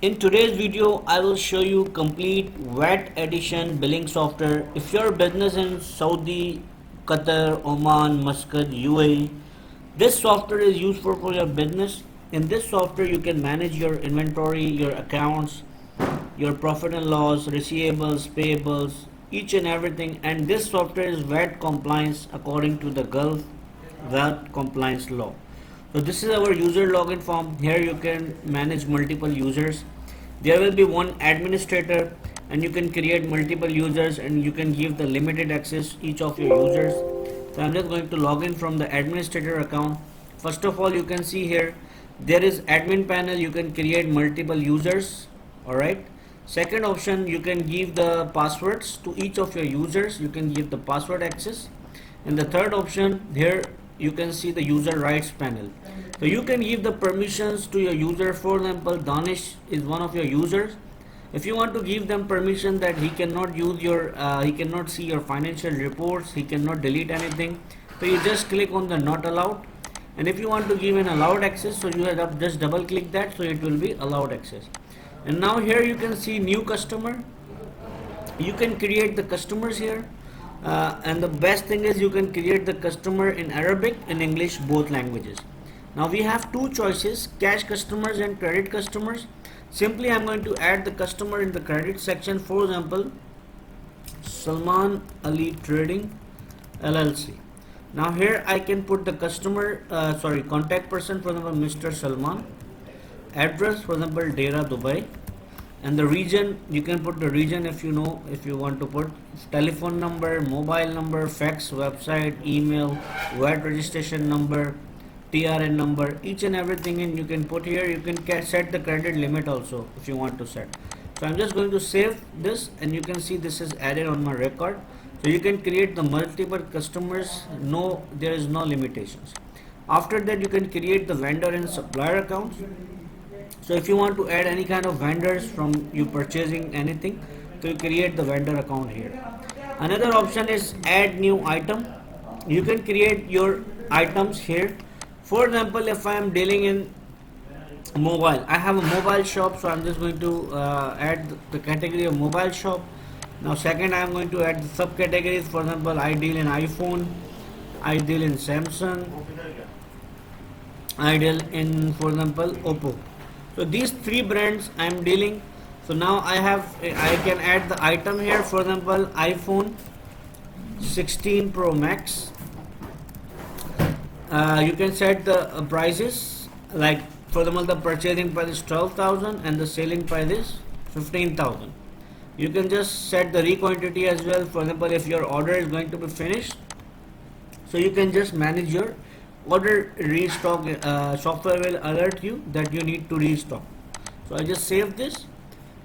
In today's video, I will show you complete VAT addition billing software. If your business in Saudi, Qatar, Oman, Muscat, UAE, this software is useful for your business. In this software, you can manage your inventory, your accounts, your profit and loss, receivables, payables, each and everything. And this software is VAT compliance according to the Gulf VAT compliance law. So this is our user login form. Here you can manage multiple users. There will be one administrator and you can create multiple users and you can give the limited access each of your users. So I'm just going to log in from the administrator account. First of all, you can see here there is admin panel. You can create multiple users. Alright. Second option, you can give the passwords to each of your users. You can give the password access. And the third option, here you can see the user rights panel. So you can give the permissions to your user. For example, Danish is one of your users. If you want to give them permission that he cannot use your he cannot see your financial reports, he cannot delete anything, so you just click on the not allowed. And if you want to give an allowed access, so you have just double click that, so it will be allowed access. And now here you can see new customer. You can create the customers here. And the best thing is you can create the customer in Arabic and English, both languages. Now we have two choices, cash customers and credit customers. Simply I'm going to add the customer in the credit section. For example, Salman Ali Trading LLC. Now here I can put the customer contact person, for example Mr. Salman, address for example Dera, Dubai, and the region, you can put the region if you know, if you want to put telephone number, mobile number, fax, website, email, VAT registration number, TRN number, each and everything, and you can put here. You can set the credit limit also if you want to set. So I'm just going to save this and you can see this is added on my record. So you can create the multiple customers, no, there is no limitations. After that you can create the vendor and supplier accounts. So if you want to add any kind of vendors from you purchasing anything, so you create the vendor account here. Another option is add new item. You can create your items here. For example, if I am dealing in mobile, I have a mobile shop, so I'm just going to add the category of mobile shop. Now second, I am going to add the subcategories. For example, I deal in iPhone, I deal in Samsung, I deal in, for example, Oppo. So these three brands I am dealing. So now I can add the item here. For example, iPhone 16 Pro Max. You can set the prices, like for example the purchasing price is 12,000 and the selling price is 15,000. You can just set the requantity as well. For example, if your order is going to be finished, so you can just manage your order restock. Software will alert you that you need to restock. So I just save this.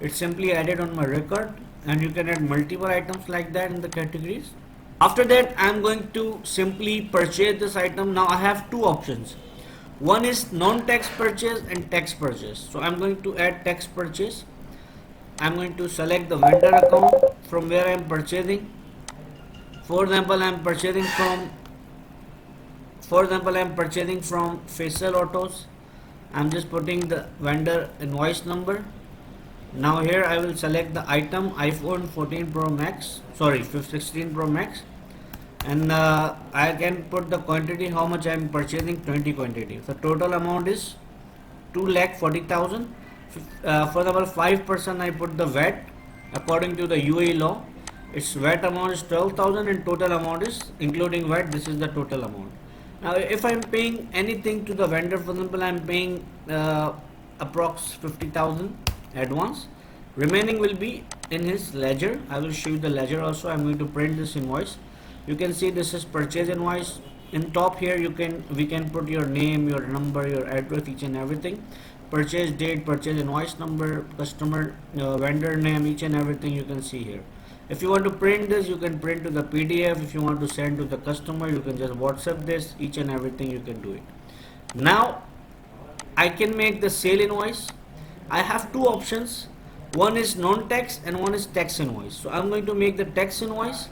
It's simply added on my record, and you can add multiple items like that in the categories. After that, I'm going to simply purchase this item. Now I have two options. One is non-tax purchase and tax purchase. So I'm going to add tax purchase. I'm going to select the vendor account from where I'm purchasing. For example, I'm purchasing from Faisal Autos. I'm just putting the vendor invoice number. Now here I will select the item iPhone 14 Pro Max, 16 Pro Max, and I can put the quantity, how much I am purchasing, 20 quantity. The total amount is 2,40,000. For example, 5% I put the VAT according to the UAE law. Its VAT amount is 12,000 and total amount is including VAT. This is the total amount. Now if I am paying anything to the vendor, for example I am paying approx 50,000 advance, remaining will be in his ledger. I will show you the ledger also. I am going to print this invoice. You can see this is purchase invoice. In top here we can put your name, your number, your address, each and everything, purchase date, purchase invoice number, customer, vendor name, each and everything you can see here. If you want to print this, you can print to the PDF. If you want to send to the customer, you can just WhatsApp this, each and everything you can do it. Now I can make the sale invoice. I have two options. One is non-tax and one is tax invoice. So I'm going to make the tax invoice.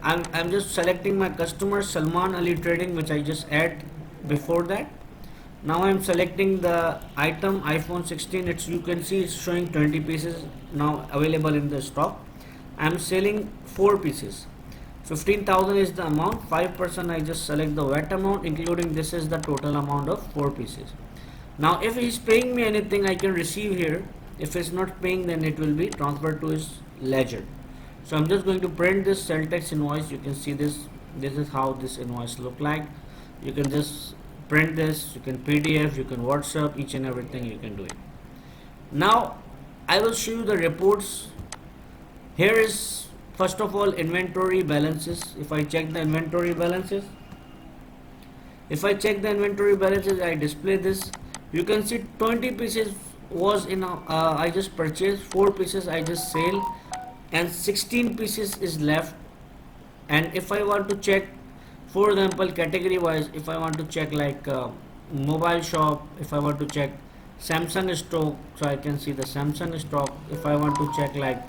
I'm just selecting my customer Salman Ali Trading, which I just add before that. Now I'm selecting the item iPhone 16. It's, you can see it's showing 20 pieces now available in the stock. I'm selling 4 pieces. 15,000 is the amount. 5% I just select the VAT amount, including this is the total amount of 4 pieces. Now if he's paying me anything, I can receive here. If it's not paying, then it will be transferred to his ledger. So I'm just going to print this sell tax invoice. You can see this. This is how this invoice look like. You can just print this, you can PDF, you can WhatsApp, each and everything you can do it. Now I will show you the reports. Here is first of all inventory balances. If I check the inventory balances, I display this. You can see 20 pieces was in I just purchased, 4 pieces I just sell, and 16 pieces is left. And if I want to check, for example, category wise, if I want to check like mobile shop, if I want to check Samsung stock, so I can see the Samsung stock. If I want to check like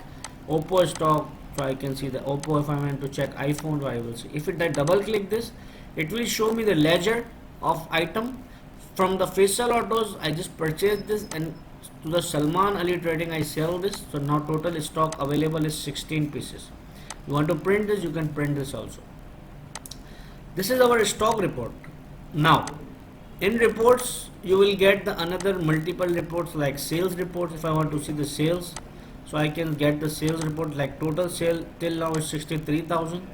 Oppo stock, so I can see the Oppo. If I want to check iPhone, so I will see. If I double click this, it will show me the ledger of item. From the Faisal Autos, I just purchased this, and to the Salman Ali Trading I sell this. So now total stock available is 16 pieces. You want to print this, you can print this also. This is our stock report. Now in reports you will get the another multiple reports like sales reports. If I want to see the sales, so I can get the sales report like total sale till now is 63,000.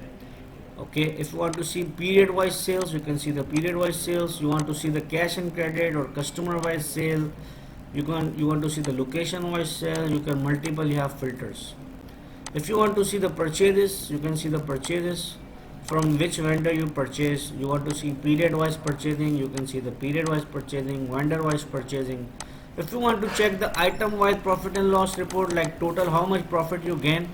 Okay, if you want to see period wise sales, you can see the period wise sales. You want to see the cash and credit or customer wise sale, you want to see the location wise sale, you can multiple, you have filters. If you want to see the purchases, you can see the purchases from which vendor you purchase. You want to see period wise purchasing, you can see the period wise purchasing, vendor wise purchasing. If you want to check the item wise profit and loss report, like total how much profit you gain,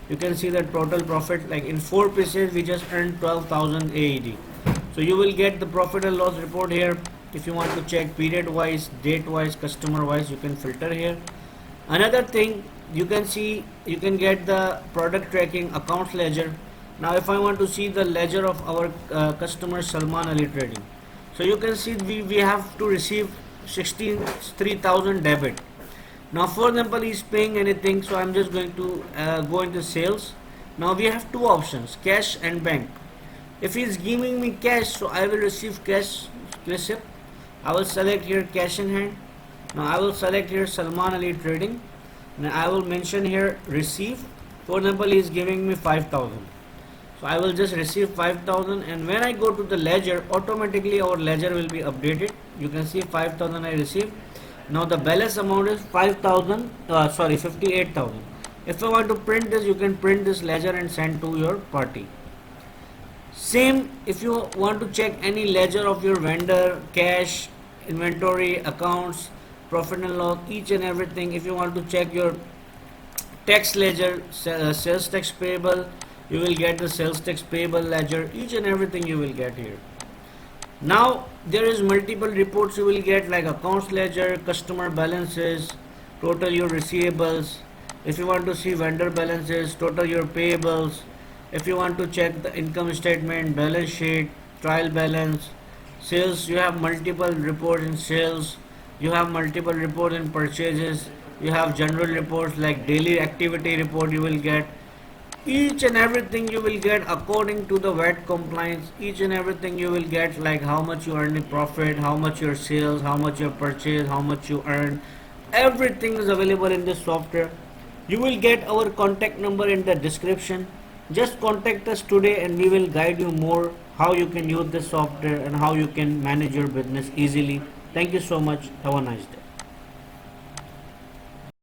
you can see the total profit. Like in 4 pieces we just earned 12,000 AED. So you will get the profit and loss report here. If you want to check period wise, date wise, customer wise, you can filter here. Another thing, you can see, you can get the product tracking, accounts ledger. Now if I want to see the ledger of our customer Salman Ali Trading, so you can see we have to receive 3,000 debit. Now for example, he is paying anything, so I'm just going to go into sales. Now we have two options, cash and bank. If he is giving me cash, so I will receive cash receipt. I will select here cash in hand. Now I will select here Salman Ali Trading. Now I will mention here receive. For example, he is giving me 5,000. So I will just receive 5,000, and when I go to the ledger, automatically our ledger will be updated. You can see 5,000 I received. Now the balance amount is 58,000. If I want to print this, you can print this ledger and send to your party. Same if you want to check any ledger of your vendor, cash, inventory, accounts, profit and loss, each and everything. If you want to check your tax ledger, sales tax payable, you will get the sales tax payable ledger, each and everything you will get here. Now there is multiple reports you will get like accounts ledger, customer balances, total your receivables. If you want to see vendor balances, total your payables. If you want to check the income statement, balance sheet, trial balance, sales, you have multiple reports in sales, you have multiple reports in purchases, you have general reports like daily activity report you will get. Each and everything you will get according to the VAT compliance. Each and everything you will get like how much you earn in profit, how much your sales, how much your purchase, how much you earn. Everything is available in this software. You will get our contact number in the description. Just contact us today and we will guide you more how you can use this software and how you can manage your business easily. Thank you so much. Have a nice day.